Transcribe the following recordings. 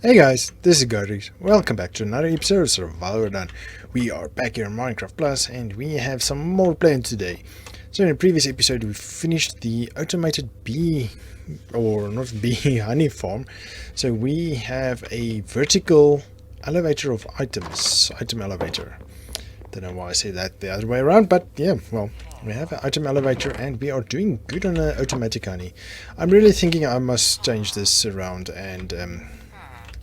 Hey guys, this is Garies. Welcome back to another episode of Survivor. We are back here in Minecraft Plus and we have some more plans today. So in the previous episode we finished the automated bee, or not bee, honey farm. So we have a vertical elevator of items, item elevator. Don't know why I say that the other way around, but yeah, well, we have an item elevator and we are doing good on the automatic honey. I'm really thinking I must change this around and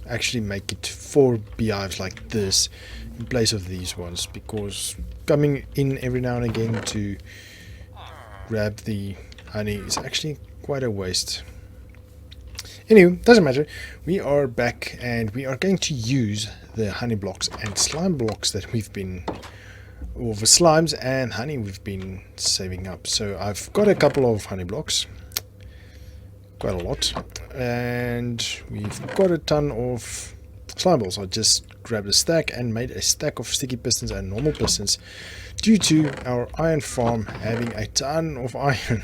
actually make it 4 beehives like this in place of these ones, because coming in every now and again to grab the honey is actually quite a waste. Anyway, doesn't matter. We are back and we are going to use the honey blocks and slime blocks that we've been, or the slimes and honey we've been saving up. So I've got a couple of honey blocks, quite a lot, and we've got a ton of slime balls. I just grabbed a stack and made a stack of sticky pistons and normal pistons due to our iron farm having a ton of iron.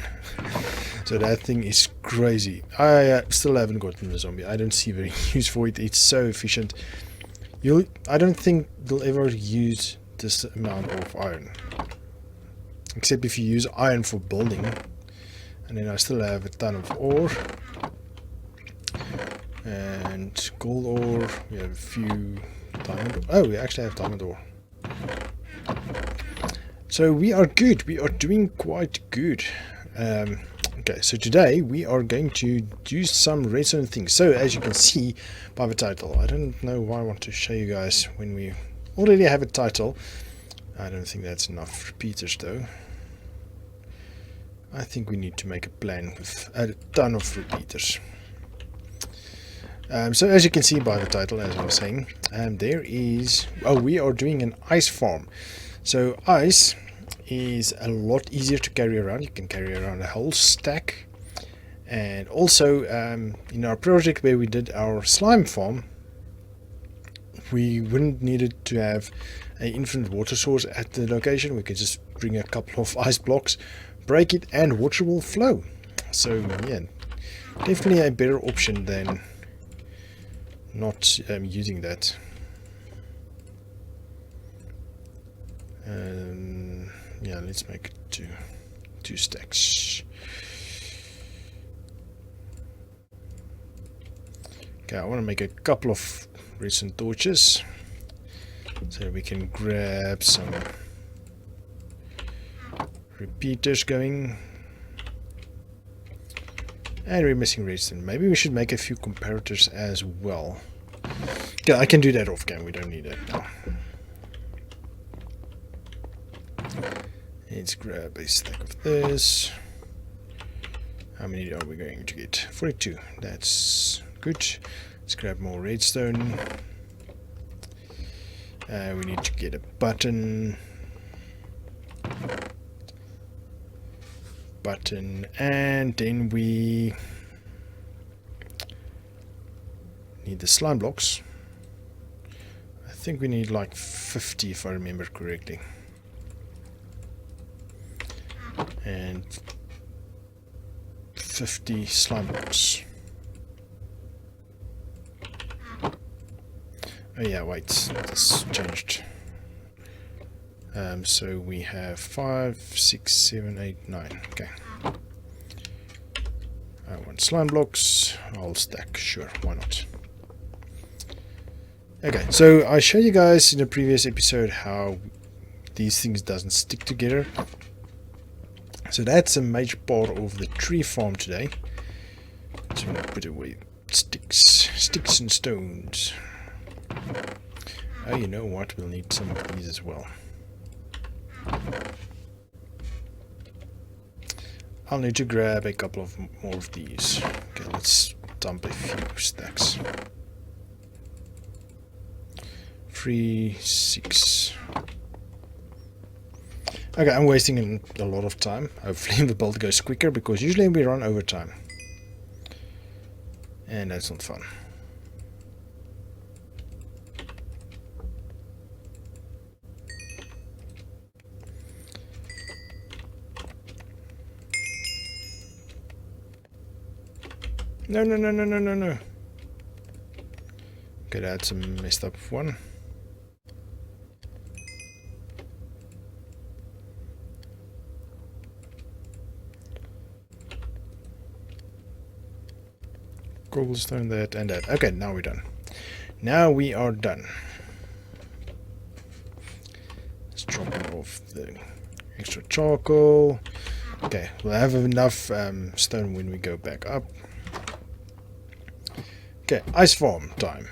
So that thing is crazy. I still haven't gotten the zombie. I don't see very use for it. It's so efficient. I don't think they'll ever use this amount of iron, except if you use iron for building. And then I still have a ton of ore and gold ore. We have a few diamond ore. Oh, we actually have diamond ore. So we are good. We are doing quite good. Okay, so today we are going to do some redstone things. So as you can see by the title, I don't know why I want to show you guys when we already have a title. I don't think that's enough repeaters though. I think we need to make a plan with a ton of repeaters. So as you can see by the title, as I was saying, we are doing an ice farm. So ice is a lot easier to carry around. You can carry around a whole stack. And also in our project where we did our slime farm, we wouldn't need it to have an infinite water source at the location. We could just bring a couple of ice blocks, break it, and water will flow. So yeah, definitely a better option than not using that. Yeah, let's make it two stacks. Okay, I want to make a couple of redstone torches so we can grab some repeaters going. And we're missing redstone. Maybe we should make a few comparators as well. Yeah, I can do that off cam. We don't need that now. Let's grab a stack of this. How many are we going to get? 42. That's good. Let's grab more redstone. We need to get a button, and then we need the slime blocks. I think we need like 50 if I remember correctly, and 50 slime blocks. Oh yeah, wait, this changed. So we have 5, 6, 7, 8, 9. Okay. I want slime blocks. I'll stack. Sure, why not? Okay, so I showed you guys in the previous episode how these things doesn't stick together. So that's a major part of the tree farm today. So I'm gonna put away sticks and stones. Oh, you know what? We'll need some of these as well. I'll need to grab a couple of more of these. Okay, let's dump a few stacks. 3, 6. Okay, I'm wasting a lot of time. Hopefully the build goes quicker, because usually we run over time. And that's not fun. No. Okay, that's a messed up one. Cobblestone, that and that. Okay, now we're done. Now we are done. Let's drop off the extra charcoal. Okay, we'll have enough stone when we go back up. Okay, ice farm time.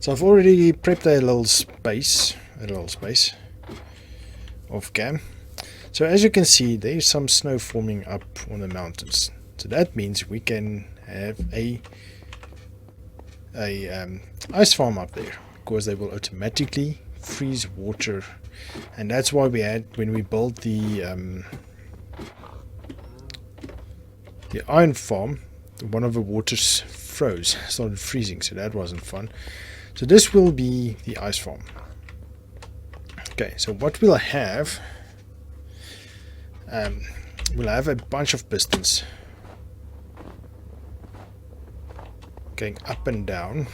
So I've already prepped a little space of cam. So as you can see, there's some snow forming up on the mountains. So that means we can have a ice farm up there, because they will automatically freeze water, and that's why we had, when we built the iron farm, one of the waters froze, started freezing, so that wasn't fun. So this will be the ice farm. Okay, so what we'll have a bunch of pistons going up and down,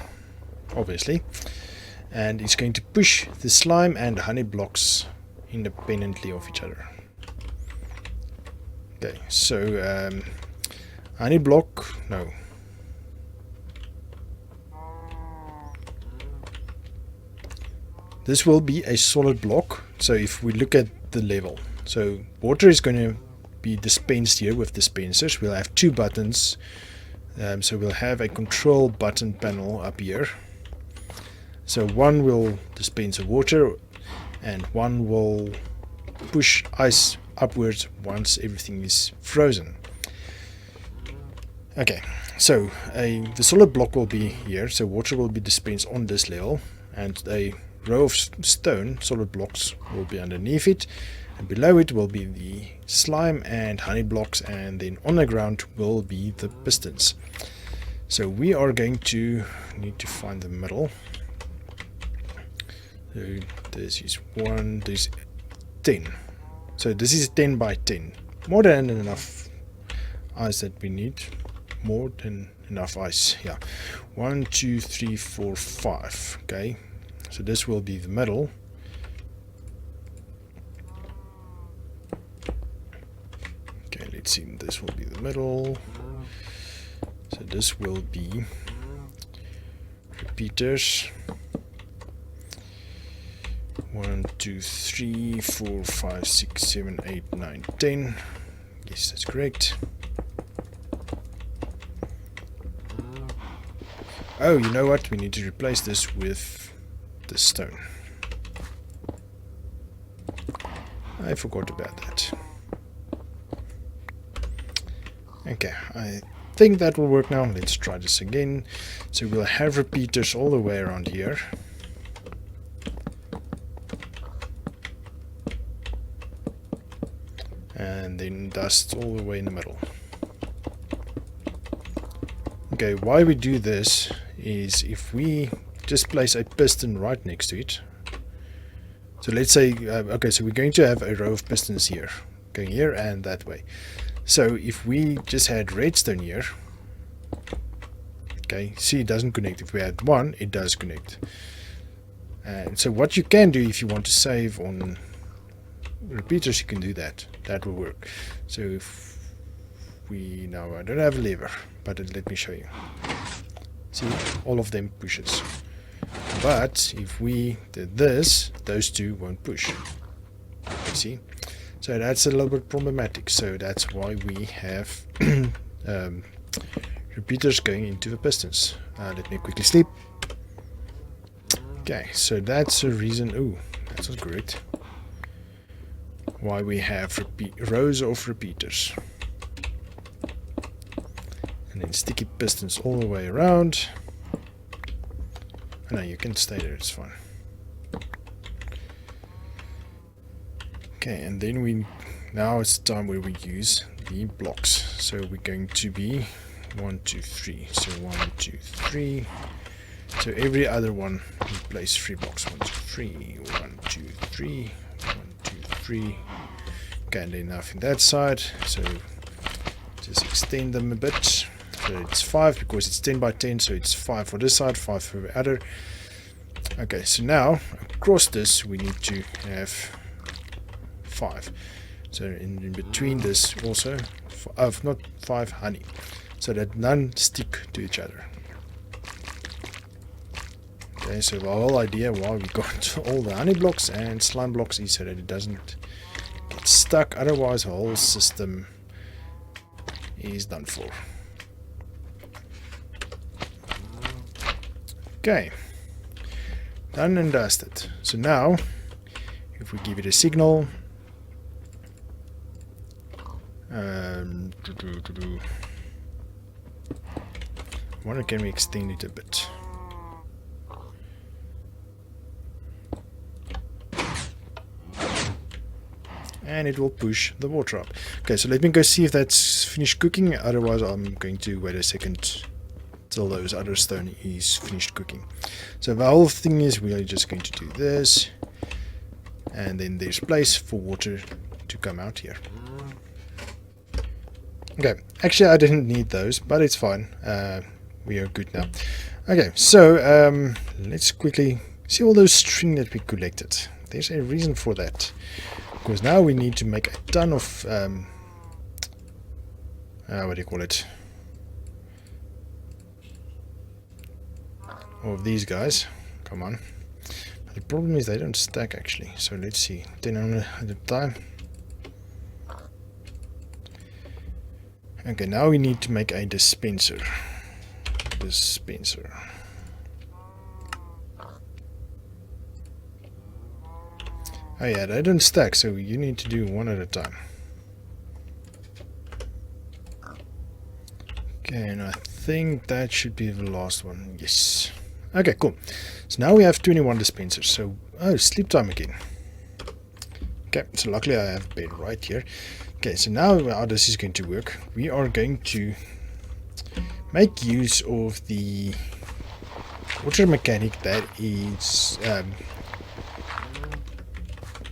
obviously, and it's going to push the slime and honey blocks independently of each other. Okay, so honey block, no. This will be a solid block. So if we look at the level, so water is going to be dispensed here with dispensers. We'll have two buttons. So we'll have a control button panel up here. So one will dispense the water and one will push ice upwards once everything is frozen. Okay, so the solid block will be here, so water will be dispensed on this level, and a row of stone solid blocks will be underneath it, and below it will be the slime and honey blocks, and then on the ground will be the pistons. So we are going to need to find the middle. So this is 1, this is 10. So this is 10 by 10. More than enough ice that we need. More than enough ice. Yeah. 1, 2, 3, 4, 5. Okay. So this will be the middle. Okay, let's see. This will be the middle. So this will be repeaters. 1, 2, 3, 4, 5, 6, 7, 8, 9, 10. Yes, that's correct. Oh, you know what? We need to replace this with the stone. I forgot about that. Okay, I think that will work now. Let's try this again. So we'll have repeaters all the way around here. And then dust all the way in the middle. Okay, why we do this is if we just place a piston right next to it. So let's say, okay, so we're going to have a row of pistons here, going here and that way. So if we just had redstone here, okay, see, it doesn't connect. If we had one, it does connect. And so what you can do if you want to save on repeaters, you can do that. That will work. So if we now, I don't have a lever, but let me show you. See, all of them pushes. But if we did this, those two won't push. You see? So that's a little bit problematic. So that's why we have repeaters going into the pistons. Let me quickly sleep. Okay, so that's a reason. Ooh, that's not correct. Why we have rows of repeaters. And then sticky pistons all the way around. No, you can stay there, it's fine. Okay, and then now it's the time where we use the blocks. So we're going to be 1, 2, 3. So 1, 2, 3. So every other one we place 3 blocks. 1, 2, 3. 1, 2, 3. 1, 2, 3. Okay, and enough in that side. So just extend them a bit. So it's 5 because it's 10 by 10, so it's 5 for this side, 5 for the other. Okay, so now across this we need to have 5. So in between this also, not 5 honey, so that none stick to each other. Okay, so the whole idea why we got all the honey blocks and slime blocks is so that it doesn't get stuck, otherwise the whole system is done for. Okay, done and dusted. So now if we give it a signal, wonder can we extend it a bit? And it will push the water up. Okay, so let me go see if that's finished cooking, otherwise I'm going to wait a second till those other stone is finished cooking. So the whole thing is we are just going to do this, and then there's place for water to come out here. Okay, actually I didn't need those, but it's fine. We are good now. Okay, so let's quickly see all those string that we collected. There's a reason for that, because now we need to make a ton of what do you call it, of these guys. Come on. But the problem is they don't stack actually, so let's see, 10 at a time. Okay, now we need to make a dispenser. Oh yeah, they don't stack, so you need to do one at a time. Okay, and I think that should be the last one. Yes. Okay, cool. So now we have 21 dispensers. So, oh, sleep time again. Okay, so luckily I have a bed right here. Okay, so now how this is going to work, we are going to make use of the water mechanic that is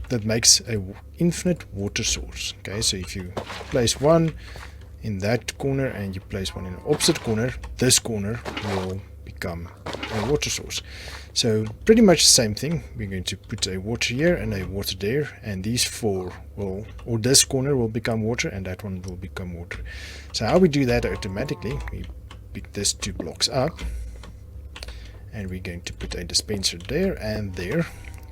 that makes a infinite water source. Okay, so if you place one in that corner and you place one in the opposite corner, this corner will become a water source. So pretty much the same thing. We're going to put a water here and a water there, and these four will, or this corner will become water and that one will become water. So how we do that automatically, we pick these 2 blocks up and we're going to put a dispenser there,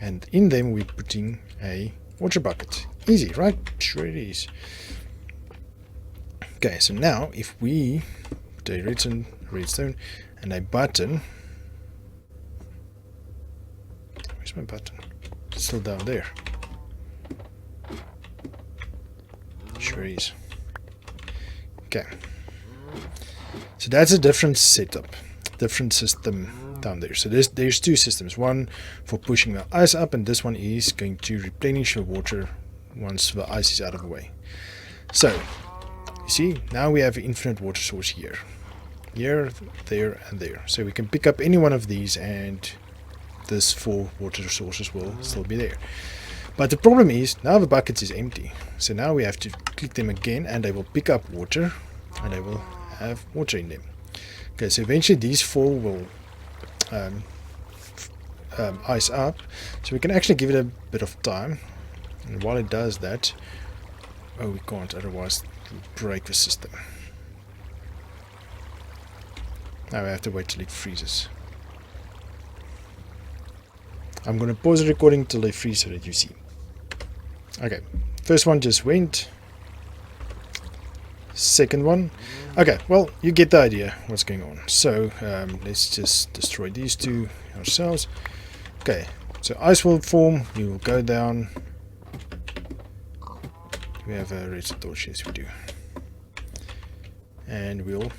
and in them we're putting a water bucket. Easy, right? Sure it is. Okay, so now if we put a redstone and a button, where's my button? It's still down there. Sure is. Okay, so that's a different setup, different system down there. So there's 2 systems, one for pushing the ice up, and this one is going to replenish the water once the ice is out of the way. So you see, now we have an infinite water source here, there, and there. So we can pick up any one of these and this 4 water sources will still be there. But the problem is, now the bucket is empty. So now we have to click them again and they will pick up water and they will have water in them. Okay, so eventually these 4 will ice up. So we can actually give it a bit of time. And while it does that, oh, we can't, otherwise it'll break the system. Now we have to wait till it freezes. I'm going to pause the recording till they freeze so that you see. Okay, first one just went. Second one. Okay, well, you get the idea what's going on. So let's just destroy these 2 ourselves. Okay, so ice will form. You will go down. We have a redstone torch, yes we do. And we'll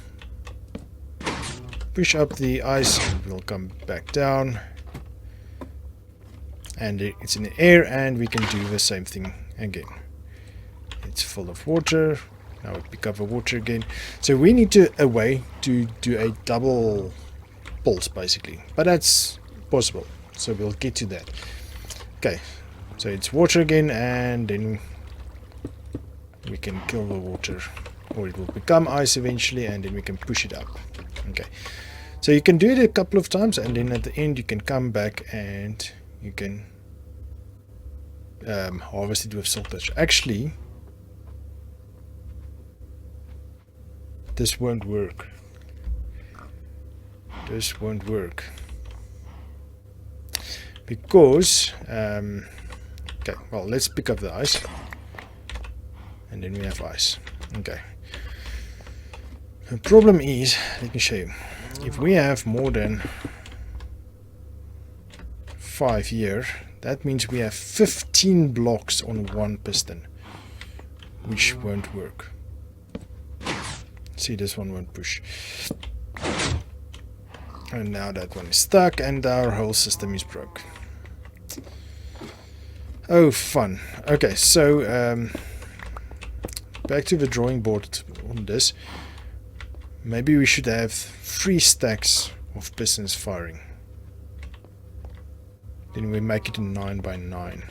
push up the ice and we'll come back down. And it's in the air, and we can do the same thing again. It's full of water. Now we pick up the water again. So we need a way to do a double pulse basically, but that's possible, so we'll get to that. Okay, so it's water again, and then we can kill the water or it will become ice eventually, and then we can push it up. Okay, so you can do it a couple of times, and then at the end you can come back and you can harvest it with silk touch. Actually, this won't work. This won't work because okay, well, let's pick up the ice, and then we have ice. Okay, the problem is, let me show you, if we have more than 5 here, that means we have 15 blocks on one piston, which won't work. See, this one won't push. And now that one is stuck, and our whole system is broke. Oh, fun. Okay, so back to the drawing board on this. Maybe we should have 3 stacks of pistons firing. Then we make it a 9 by 9.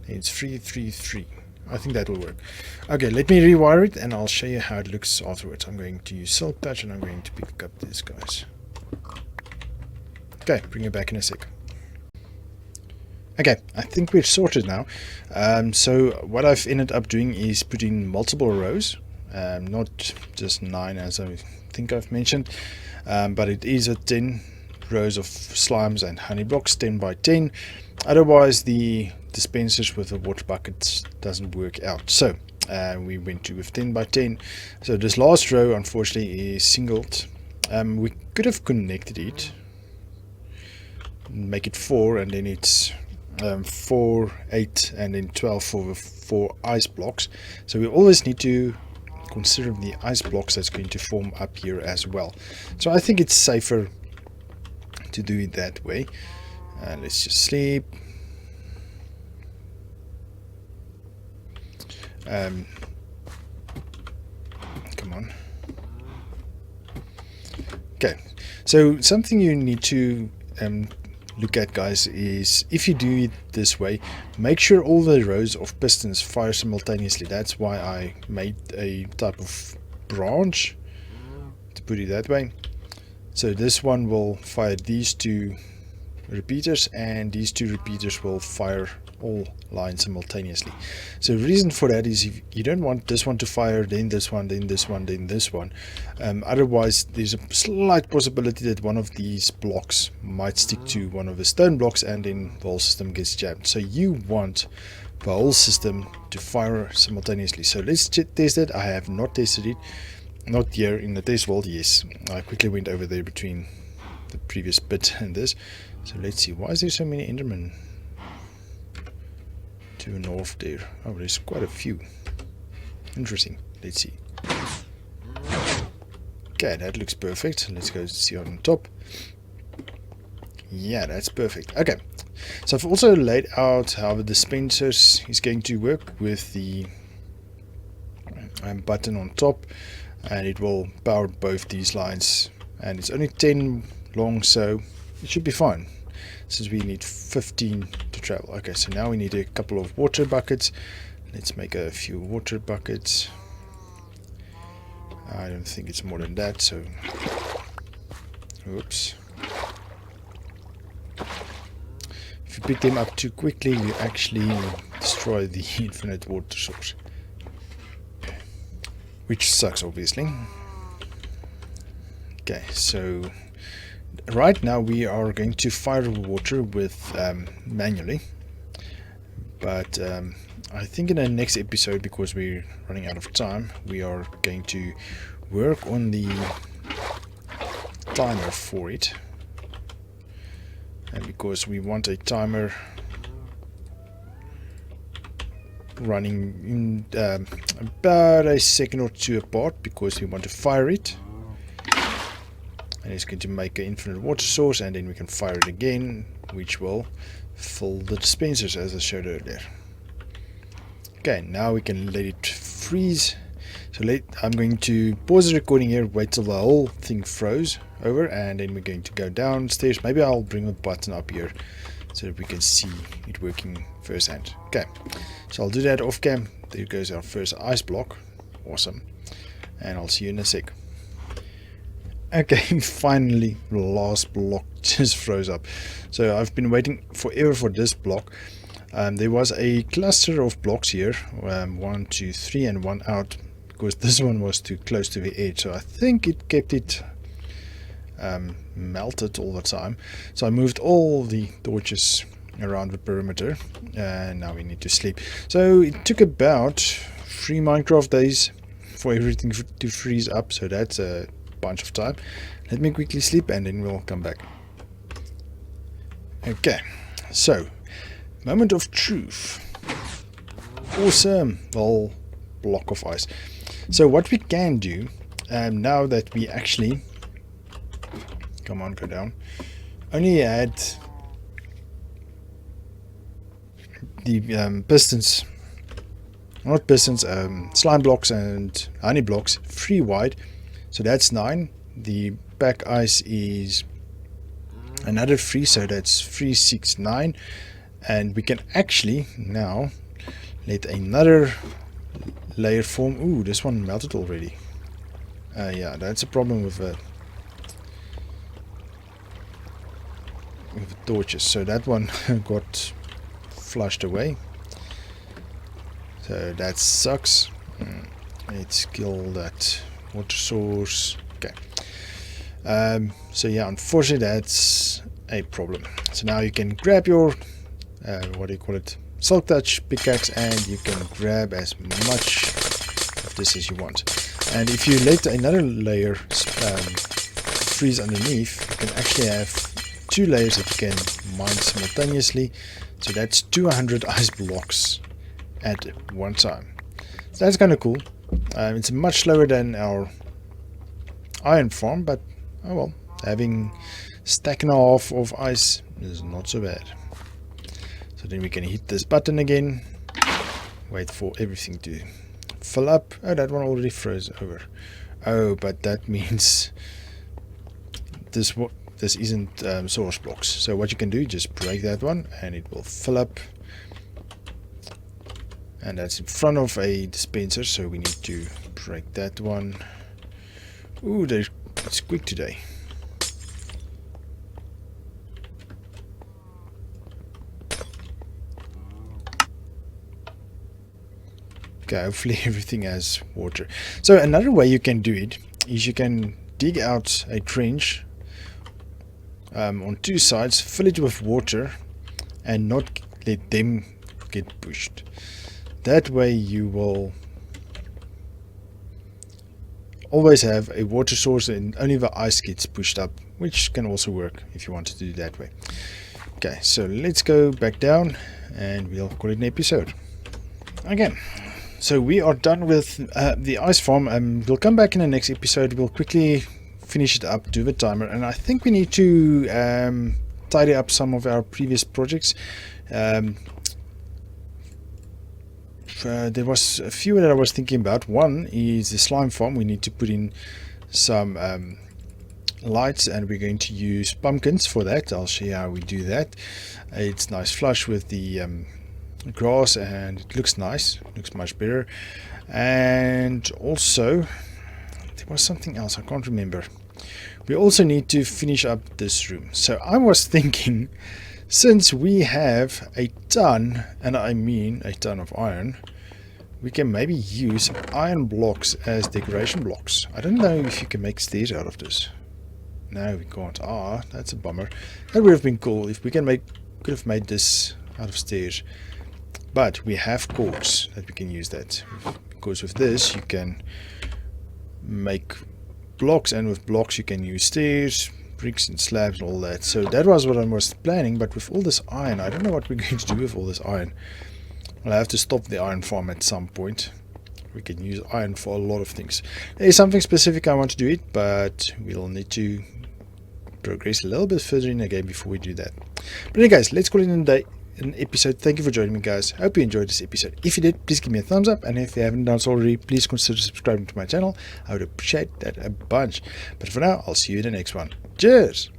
It's 3, 3, 3. I think that will work. Okay, let me rewire it, and I'll show you how it looks afterwards. I'm going to use silk touch, and I'm going to pick up these guys. Okay, bring it back in a sec. Okay, I think we're sorted now. So what I've ended up doing is putting multiple rows, not just 9 as I think I've mentioned, but it is a 10 rows of slimes and honey blocks, 10 by 10. Otherwise the dispensers with the water buckets doesn't work out. So we went to with 10 by 10. So this last row unfortunately is singled. We could have connected it, make it 4, and then it's 4, 8, and then 12 for the 4 ice blocks. So we always need to consider the ice blocks that's going to form up here as well. So I think it's safer to do it that way. Let's just sleep. Come on. Okay, so something you need to look at, guys, is if you do it this way, make sure all the rows of pistons fire simultaneously. That's why I made a type of branch, to put it that way. So this one will fire these 2 repeaters, and these 2 repeaters will fire all lines simultaneously. So the reason for that is if you don't want this one to fire, then this one, then this one, then this one. Otherwise there's a slight possibility that one of these blocks might stick to one of the stone blocks, and then the whole system gets jammed. So you want the whole system to fire simultaneously. So let's test it. I have not tested it, not here in the test world. Yes, I quickly went over there between the previous bit and this. So let's see, why is there so many Endermen to the north there? Oh, there's quite a few. Interesting. Let's see. Okay, that looks perfect. Let's go see on top. Yeah, that's perfect. Okay, so I've also laid out how the dispensers is going to work with the button on top, and it will power both these lines, and it's only 10 long, so it should be fine since we need 15 to travel. Okay, so now we need a couple of water buckets. Let's make a few water buckets. I don't think it's more than that, so oops. If you pick them up too quickly, you actually destroy the infinite water source, which sucks, obviously. Okay, so right now we are going to fire the water with manually, but I think in the next episode, because we're running out of time, we are going to work on the timer for it, and because we want a timer running in about a second or two apart, because we want to fire it, and it's going to make an infinite water source, and then we can fire it again, which will fill the dispensers as I showed earlier. Okay, now we can let it freeze. So I'm going to pause the recording here, wait till the whole thing froze over, and then we're going to go downstairs. Maybe I'll bring the button up here so that we can see it working firsthand. Okay, so I'll do that off cam. There goes our first ice block. Awesome. and I'll see you in a sec. Okay, finally, the last block just froze up. So I've been waiting forever for this block. There was a cluster of blocks here, 1, 2, 3, and 1 out, because this one was too close to the edge. So I think it kept it melted all the time. So I moved all the torches around the perimeter, and now we need to sleep. So it took about 3 Minecraft days for everything to freeze up, so that's a bunch of time. Let me quickly sleep and then we'll come back. Okay, so moment of truth. Awesome, whole block of ice. So what we can do now that we actually, come on, go down, only had the pistons, not pistons, slime blocks and honey blocks 3 wide. So that's 9. The back ice is another 3, so that's 3, 6, 9. And we can actually now let another layer form. Ooh, this one melted already. Yeah, that's a problem with the torches. So that one got flushed away. So that sucks. Let's kill that water source. Okay. So yeah, unfortunately that's a problem. So now you can grab your what do you call it, silk touch pickaxe, and you can grab as much of this as you want. And if you let another layer freeze underneath, you can actually have 2 layers that you can mine simultaneously. So that's 200 ice blocks at one time. So that's kind of cool. It's much slower than our iron farm, but oh well, having stack and a half of ice is not so bad. So then we can hit this button again, wait for everything to fill up. Oh, that one already froze over. Oh, but that means this isn't source blocks. So what you can do, just break that one and it will fill up. And that's in front of a dispenser, so we need to break that one. Ooh, it's quick today. Okay, hopefully everything has water. So another way you can do it is you can dig out a trench on 2 sides, fill it with water, and not let them get pushed. That way you will always have a water source and only the ice gets pushed up, which can also work if you want to do it that way. Okay, so let's go back down and we'll call it an episode. Again, so we are done with the ice farm. We'll come back in the next episode. We'll quickly finish it up, do the timer, and I think we need to tidy up some of our previous projects. There was a few that I was thinking about. One is the slime farm. We need to put in some lights, and we're going to use pumpkins for that. I'll show you how we do that. It's nice flush with the grass, and it looks nice, looks much better. And also there was something else I can't remember. We also need to finish up this room. So I was thinking, since we have a ton, and I mean a ton of iron, we can maybe use iron blocks as decoration blocks. I don't know if you can make stairs out of this. No, we can't. Ah, that's a bummer. That would have been cool if we could have made this out of stairs. But we have cords that we can use that. Because with this you can make blocks, and with blocks you can use stairs, bricks and slabs and all that. So that was what I was planning, but with all this iron, I don't know what we're going to do with all this iron. I'll have to stop the iron farm at some point. We can use iron for a lot of things. There is something specific I want to do it, but we'll need to progress a little bit further in the game before we do that. But anyway guys, let's call it a day. An episode. Thank you for joining me, guys. Hope you enjoyed this episode. If you did, please give me a thumbs up, and if you haven't done so already, please consider subscribing to my channel. I would appreciate that a bunch. But for now, I'll see you in the next one. Cheers.